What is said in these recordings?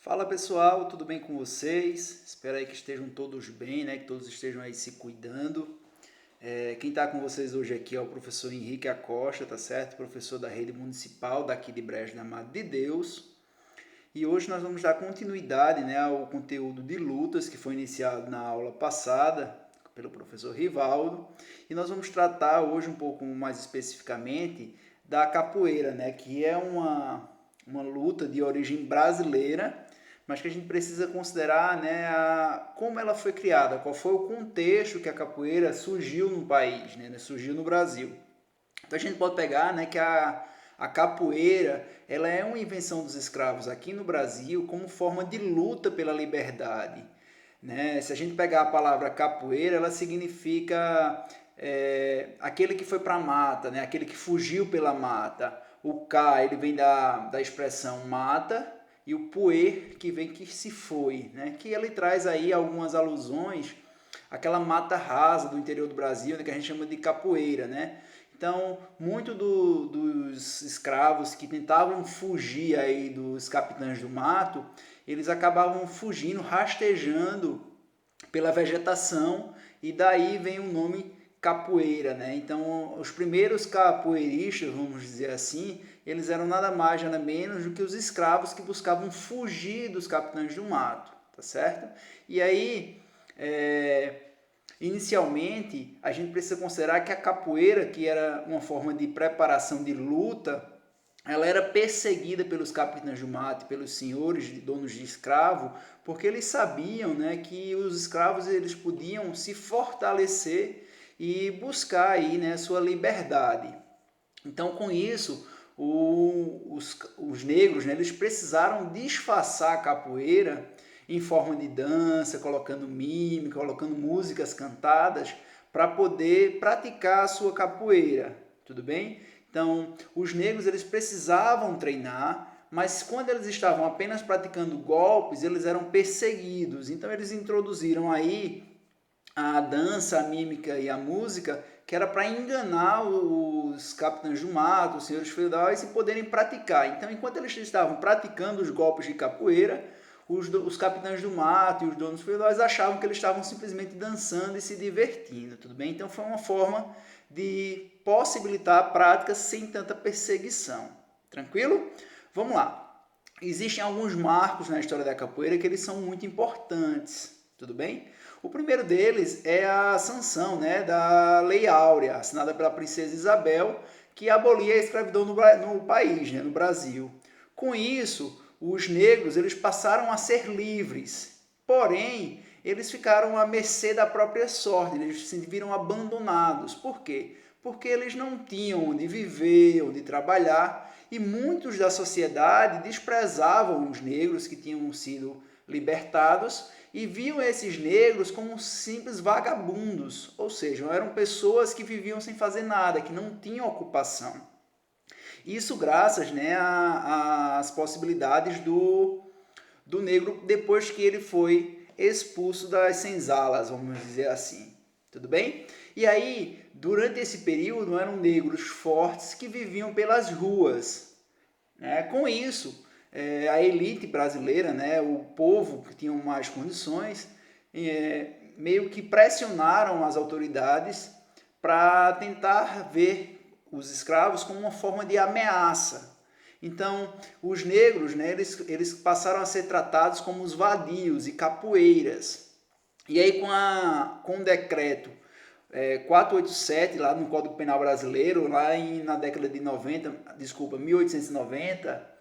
Fala pessoal, tudo bem com vocês? Espero aí que estejam todos bem, né? Que todos estejam aí se cuidando. Quem está com vocês hoje aqui é o professor Henrique Acosta, tá certo? Professor da rede municipal daqui de Brejo da Amado de Deus. E hoje nós vamos dar continuidade, né, ao conteúdo de lutas que foi iniciado na aula passada pelo professor Rivaldo. E nós vamos tratar hoje um pouco mais especificamente da capoeira, né, que é uma luta de origem brasileira, mas que a gente precisa considerar, né, como ela foi criada, qual foi o contexto que a capoeira surgiu no país, né, surgiu no Brasil. Então a gente pode pegar, né, que a capoeira ela é uma invenção dos escravos aqui no Brasil como forma de luta pela liberdade. Né? Se a gente pegar a palavra capoeira, ela significa aquele que foi para a mata, né? Aquele que fugiu pela mata. O cá ele vem da expressão mata, e o poer que vem que se foi, né? Que ele traz aí algumas alusões àquela mata rasa do interior do Brasil, né? Que a gente chama de capoeira, né? Então, muito dos escravos que tentavam fugir aí dos capitães do mato, eles acabavam fugindo, rastejando pela vegetação, e daí vem o nome capoeira, né? Então, os primeiros capoeiristas, vamos dizer assim, eles eram nada mais, nada menos do que os escravos que buscavam fugir dos capitães do mato, tá certo? E aí, inicialmente, a gente precisa considerar que a capoeira, que era uma forma de preparação de luta, ela era perseguida pelos capitães do mato, pelos senhores, donos de escravo, porque eles sabiam, né, que os escravos eles podiam se fortalecer e buscar aí, né, sua liberdade. Então, com isso, os negros, né, eles precisaram disfarçar a capoeira em forma de dança, colocando mímica, colocando músicas cantadas para poder praticar a sua capoeira, tudo bem? Então, os negros eles precisavam treinar, mas quando eles estavam apenas praticando golpes, eles eram perseguidos. Então, eles introduziram aí a dança, a mímica e a música, que era para enganar os capitães do mato, os senhores feudais, e poderem praticar. Então, enquanto eles estavam praticando os golpes de capoeira, os capitães do mato e os donos feudais achavam que eles estavam simplesmente dançando e se divertindo, tudo bem? Então, foi uma forma de possibilitar práticas sem tanta perseguição. Tranquilo? Vamos lá. Existem alguns marcos na história da capoeira que eles são muito importantes, tudo bem? O primeiro deles é a sanção, né, da Lei Áurea, assinada pela princesa Isabel, que abolia a escravidão no país, né, no Brasil. Com isso, os negros eles passaram a ser livres, porém, eles ficaram à mercê da própria sorte, eles se viram abandonados. Por quê? Porque eles não tinham onde viver, onde trabalhar, e muitos da sociedade desprezavam os negros que tinham sido libertados e viam esses negros como simples vagabundos, ou seja, eram pessoas que viviam sem fazer nada, que não tinham ocupação. Isso graças, né, às possibilidades do negro depois que ele foi expulso das senzalas, vamos dizer assim. Tudo bem? E aí, durante esse período, eram negros fortes que viviam pelas ruas. Né? Com isso, a elite brasileira, né, o povo que tinha mais condições, meio que pressionaram as autoridades para tentar ver os escravos como uma forma de ameaça. Então, os negros, né, eles passaram a ser tratados como os vadios e capoeiras. E aí, com o decreto 487, lá no Código Penal Brasileiro, na década de 1890,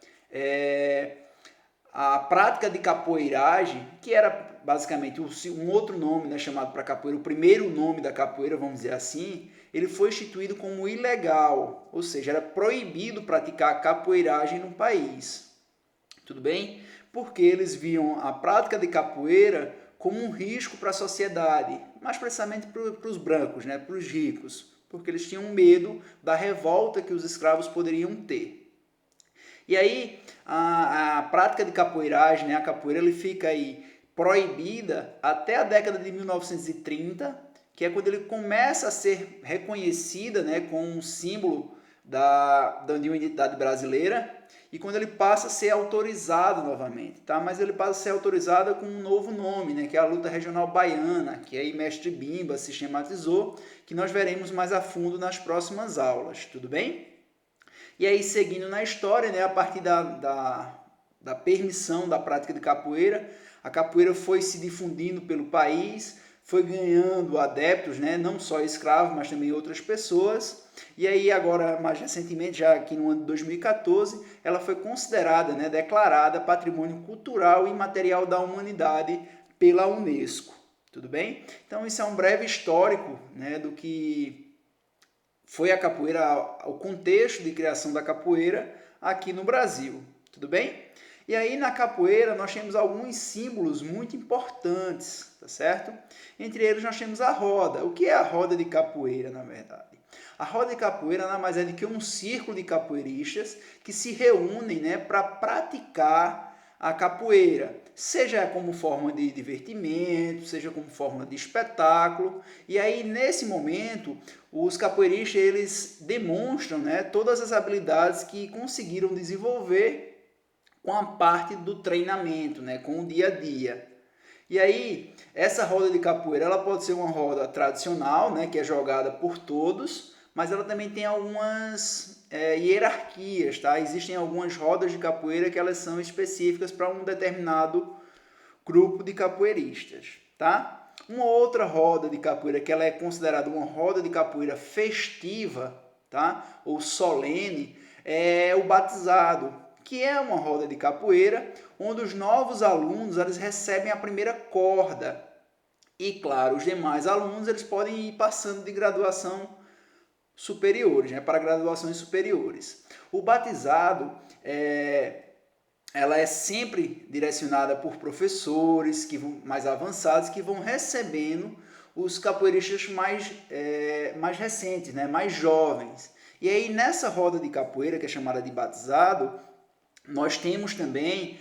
a prática de capoeiragem, que era basicamente um outro nome, né, chamado para capoeira, o primeiro nome da capoeira, vamos dizer assim, ele foi instituído como ilegal, ou seja, era proibido praticar a capoeiragem no país. Tudo bem? Porque eles viam a prática de capoeira como um risco para a sociedade, mais precisamente para os brancos, né, para os ricos, porque eles tinham medo da revolta que os escravos poderiam ter. E aí, a prática de capoeiragem, né, a capoeira, ele fica aí proibida até a década de 1930, que é quando ele começa a ser reconhecida, né, com um símbolo de uma identidade brasileira, e quando ele passa a ser autorizado novamente, tá? Mas ele passa a ser autorizado com um novo nome, né? Que é a luta regional baiana, que aí Mestre Bimba sistematizou, que nós veremos mais a fundo nas próximas aulas, tudo bem? E aí, seguindo na história, né, a partir da permissão da prática de capoeira, a capoeira foi se difundindo pelo país, foi ganhando adeptos, né, não só escravos, mas também outras pessoas. E aí, agora, mais recentemente, já aqui no ano de 2014, ela foi considerada, né, declarada Patrimônio Cultural e Imaterial da Humanidade pela Unesco. Tudo bem? Então, isso é um breve histórico, né, do que foi a capoeira, o contexto de criação da capoeira aqui no Brasil. Tudo bem? E aí na capoeira nós temos alguns símbolos muito importantes, tá certo? Entre eles nós temos a roda. O que é a roda de capoeira, na verdade? A roda de capoeira nada mais é do que um círculo de capoeiristas que se reúnem, né, para praticar a capoeira, seja como forma de divertimento, seja como forma de espetáculo. E aí nesse momento os capoeiristas eles demonstram, né, todas as habilidades que conseguiram desenvolver com a parte do treinamento, né, com o dia a dia. E aí, essa roda de capoeira ela pode ser uma roda tradicional, né, que é jogada por todos, mas ela também tem algumas hierarquias, tá? Existem algumas rodas de capoeira que elas são específicas para um determinado grupo de capoeiristas, tá? Uma outra roda de capoeira que ela é considerada uma roda de capoeira festiva, tá? Ou solene, é o batizado, que é uma roda de capoeira onde os novos alunos eles recebem a primeira corda. E claro, os demais alunos eles podem ir passando de graduação superiores, né, para graduações superiores. O batizado ela é sempre direcionada por professores mais avançados que vão recebendo os capoeiristas mais recentes, né, mais jovens. E aí nessa roda de capoeira, que é chamada de batizado, nós temos também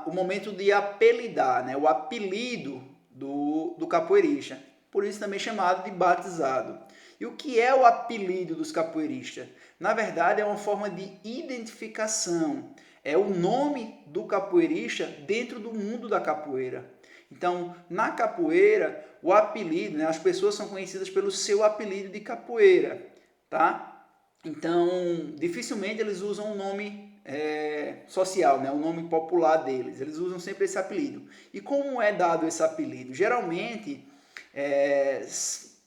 o momento de apelidar, né, o apelido do capoeirista, por isso também chamado de batizado. E o que é o apelido dos capoeiristas? Na verdade, é uma forma de identificação, é o nome do capoeirista dentro do mundo da capoeira. Então, na capoeira, o apelido, né, as pessoas são conhecidas pelo seu apelido de capoeira, tá? Então, dificilmente eles usam um nome social, né, o nome popular deles. Eles usam sempre esse apelido. E como é dado esse apelido? Geralmente,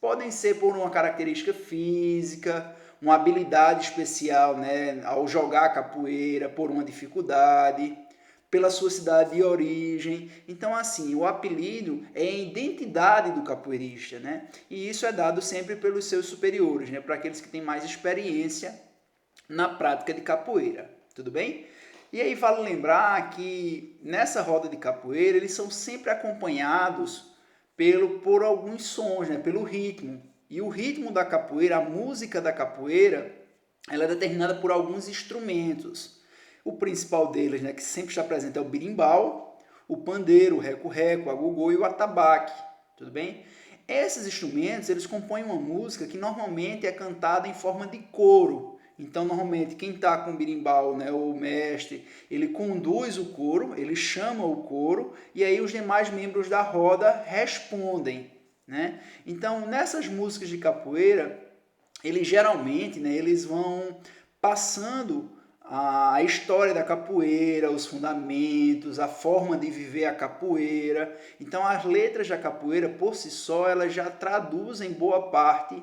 podem ser por uma característica física, uma habilidade especial, né, ao jogar capoeira, por uma dificuldade, pela sua cidade de origem. Então, assim, o apelido é a identidade do capoeirista, né? E isso é dado sempre pelos seus superiores, né, para aqueles que têm mais experiência na prática de capoeira. Tudo bem? E aí vale lembrar que nessa roda de capoeira eles são sempre acompanhados por alguns sons, né, pelo ritmo. E o ritmo da capoeira, a música da capoeira, ela é determinada por alguns instrumentos. O principal deles, né, que sempre está presente, é o berimbau, o pandeiro, o reco-reco, a gogô e o atabaque. Tudo bem? Esses instrumentos eles compõem uma música que normalmente é cantada em forma de coro. Então, normalmente, quem está com o berimbau, né, o mestre, ele conduz o coro, ele chama o coro, e aí os demais membros da roda respondem, né? Então, nessas músicas de capoeira, eles geralmente, né, eles vão passando a história da capoeira, os fundamentos, a forma de viver a capoeira. Então, as letras da capoeira, por si só, elas já traduzem boa parte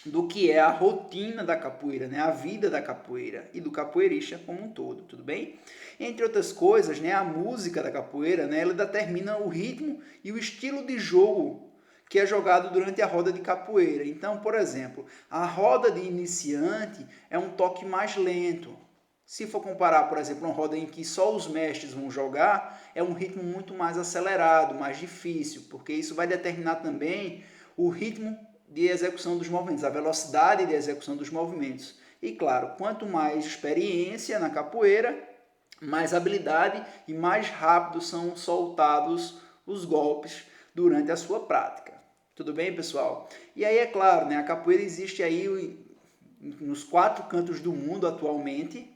do que é a rotina da capoeira, né? A vida da capoeira e do capoeirista como um todo, tudo bem? Entre outras coisas, né, a música da capoeira, né, ela determina o ritmo e o estilo de jogo que é jogado durante a roda de capoeira. Então, por exemplo, a roda de iniciante é um toque mais lento. Se for comparar, por exemplo, uma roda em que só os mestres vão jogar, é um ritmo muito mais acelerado, mais difícil, porque isso vai determinar também o ritmo de execução dos movimentos, a velocidade de execução dos movimentos. E claro, quanto mais experiência na capoeira, mais habilidade e mais rápido são soltados os golpes durante a sua prática. Tudo bem, pessoal? E aí, é claro, né, a capoeira existe aí nos 4 cantos do mundo atualmente,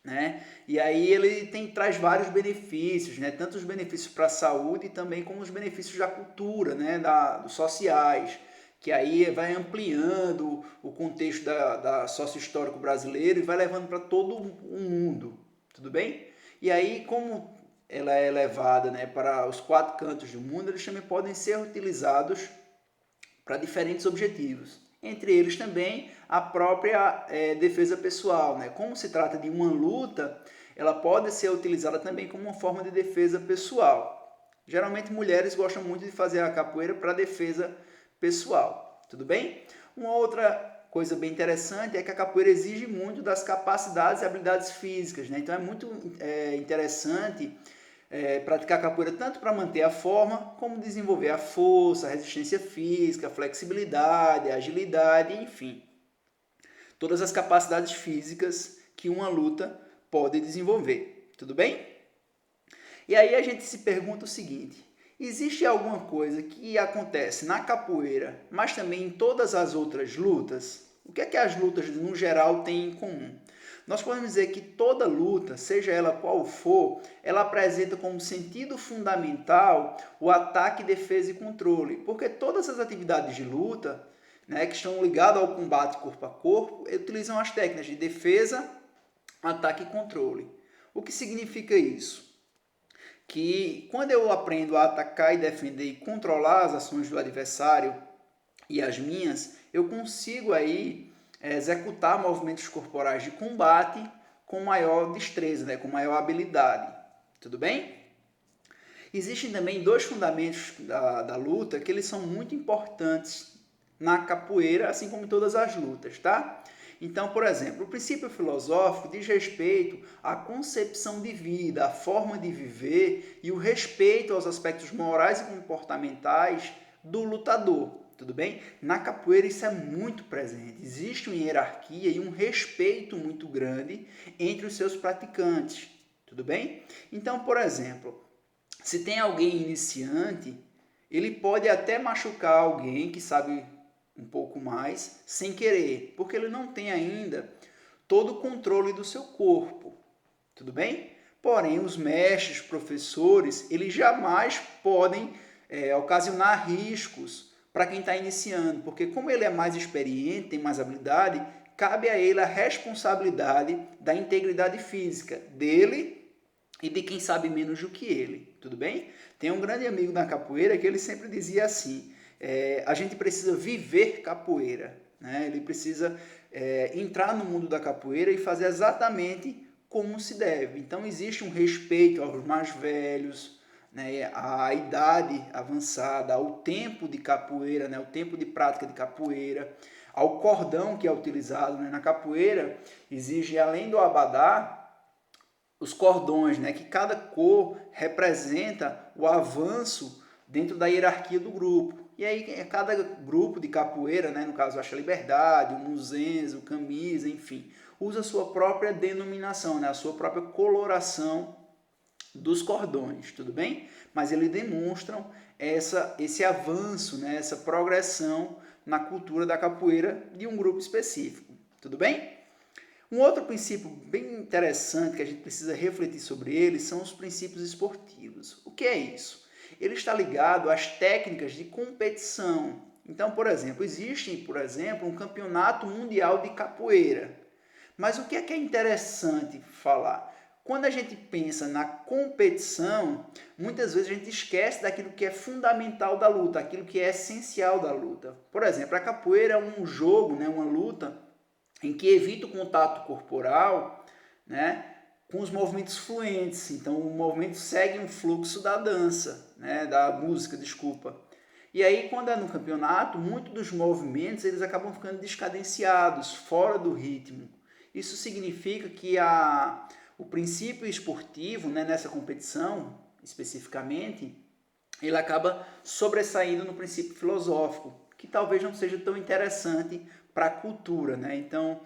né? E aí ele traz vários benefícios, né? Tanto os benefícios para a saúde também como os benefícios da cultura, né? Dos sociais, que aí vai ampliando o contexto da sócio-histórico brasileiro e vai levando para todo o mundo, tudo bem? E aí, como ela é levada, né, para os 4 cantos do mundo, eles também podem ser utilizados para diferentes objetivos. Entre eles também a própria defesa pessoal, né? Como se trata de uma luta, ela pode ser utilizada também como uma forma de defesa pessoal. Geralmente mulheres gostam muito de fazer a capoeira para defesa pessoal, tudo bem? Uma outra coisa bem interessante é que a capoeira exige muito das capacidades e habilidades físicas, né? Então é muito interessante praticar capoeira tanto para manter a forma, como desenvolver a força, a resistência física, a flexibilidade, a agilidade, enfim. Todas as capacidades físicas que uma luta pode desenvolver. Tudo bem? E aí a gente se pergunta o seguinte: existe alguma coisa que acontece na capoeira, mas também em todas as outras lutas? O que é que as lutas, no geral, têm em comum? Nós podemos dizer que toda luta, seja ela qual for, ela apresenta como sentido fundamental o ataque, defesa e controle, porque todas as atividades de luta, né, que estão ligadas ao combate corpo a corpo, utilizam as técnicas de defesa, ataque e controle. O que significa isso? Que quando eu aprendo a atacar e defender e controlar as ações do adversário e as minhas, eu consigo aí executar movimentos corporais de combate com maior destreza, né, com maior habilidade. Tudo bem? Existem também 2 fundamentos da luta que eles são muito importantes na capoeira, assim como em todas as lutas, tá? Então, por exemplo, o princípio filosófico diz respeito à concepção de vida, à forma de viver e o respeito aos aspectos morais e comportamentais do lutador, tudo bem? Na capoeira isso é muito presente, existe uma hierarquia e um respeito muito grande entre os seus praticantes, tudo bem? Então, por exemplo, se tem alguém iniciante, ele pode até machucar alguém que sabe um pouco mais, sem querer, porque ele não tem ainda todo o controle do seu corpo, tudo bem? Porém, os mestres, professores, eles jamais podem ocasionar riscos para quem está iniciando, porque como ele é mais experiente, tem mais habilidade, cabe a ele a responsabilidade da integridade física dele e de quem sabe menos do que ele, tudo bem? Tem um grande amigo da capoeira que ele sempre dizia assim: a gente precisa viver capoeira, né? Ele precisa entrar no mundo da capoeira e fazer exatamente como se deve. Então existe um respeito aos mais velhos, né? À idade avançada, ao tempo de capoeira, né? O tempo de prática de capoeira, ao cordão que é utilizado, né? Na capoeira exige, além do abadá, os cordões, né? Que cada cor representa o avanço dentro da hierarquia do grupo. E aí cada grupo de capoeira, né, no caso Acha Liberdade, o Muzenza, o Camisa, enfim, usa a sua própria denominação, né, a sua própria coloração dos cordões, tudo bem? Mas eles demonstram esse avanço, né, essa progressão na cultura da capoeira de um grupo específico, tudo bem? Um outro princípio bem interessante que a gente precisa refletir sobre ele são os princípios esportivos. O que é isso? Ele está ligado às técnicas de competição. Então, por exemplo, existe, um campeonato mundial de capoeira. Mas o que é interessante falar? Quando a gente pensa na competição, muitas vezes a gente esquece daquilo que é fundamental da luta, aquilo que é essencial da luta. Por exemplo, a capoeira é um jogo, né, uma luta em que evita o contato corporal, né, com os movimentos fluentes. Então, o movimento segue um fluxo da dança, né, da música, desculpa. E aí, quando é no campeonato, muitos dos movimentos eles acabam ficando descadenciados, fora do ritmo. Isso significa que o princípio esportivo, né, nessa competição, especificamente, ele acaba sobressaindo no princípio filosófico, que talvez não seja tão interessante para a cultura, né? Então,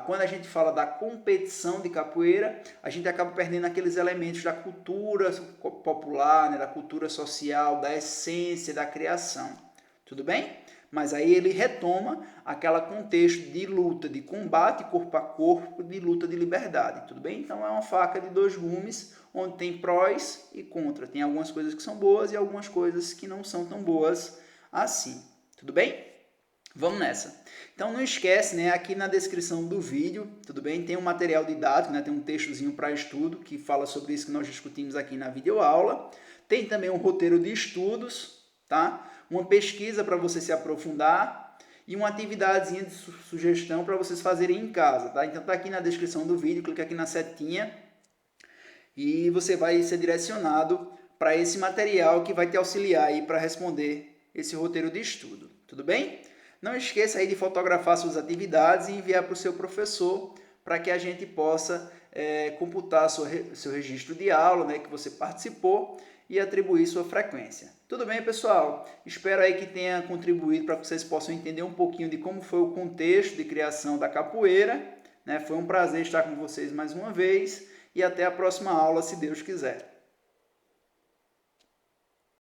quando a gente fala da competição de capoeira, a gente acaba perdendo aqueles elementos da cultura popular, né? Da cultura social, da essência, da criação. Tudo bem? mas aí ele retoma aquele contexto de luta, de combate corpo a corpo, de luta de liberdade, tudo bem? Então é uma faca de dois gumes, onde tem prós e contra. Tem algumas coisas que são boas e algumas coisas que não são tão boas assim, tudo bem? Vamos nessa. Então não esquece, né, aqui na descrição do vídeo, tudo bem? Tem um material didático, né, tem um textozinho para estudo que fala sobre isso que nós discutimos aqui na videoaula. Tem também um roteiro de estudos, tá? Uma pesquisa para você se aprofundar e uma atividadezinha de sugestão para vocês fazerem em casa, tá? Então tá aqui na descrição do vídeo, clica aqui na setinha e você vai ser direcionado para esse material que vai te auxiliar aí para responder esse roteiro de estudo, tudo bem? Não esqueça aí de fotografar suas atividades e enviar para o seu professor para que a gente possa computar seu registro de aula, né, que você participou e atribuir sua frequência. Tudo bem, pessoal? Espero aí que tenha contribuído para que vocês possam entender um pouquinho de como foi o contexto de criação da capoeira, né? Foi um prazer estar com vocês mais uma vez e até a próxima aula, se Deus quiser.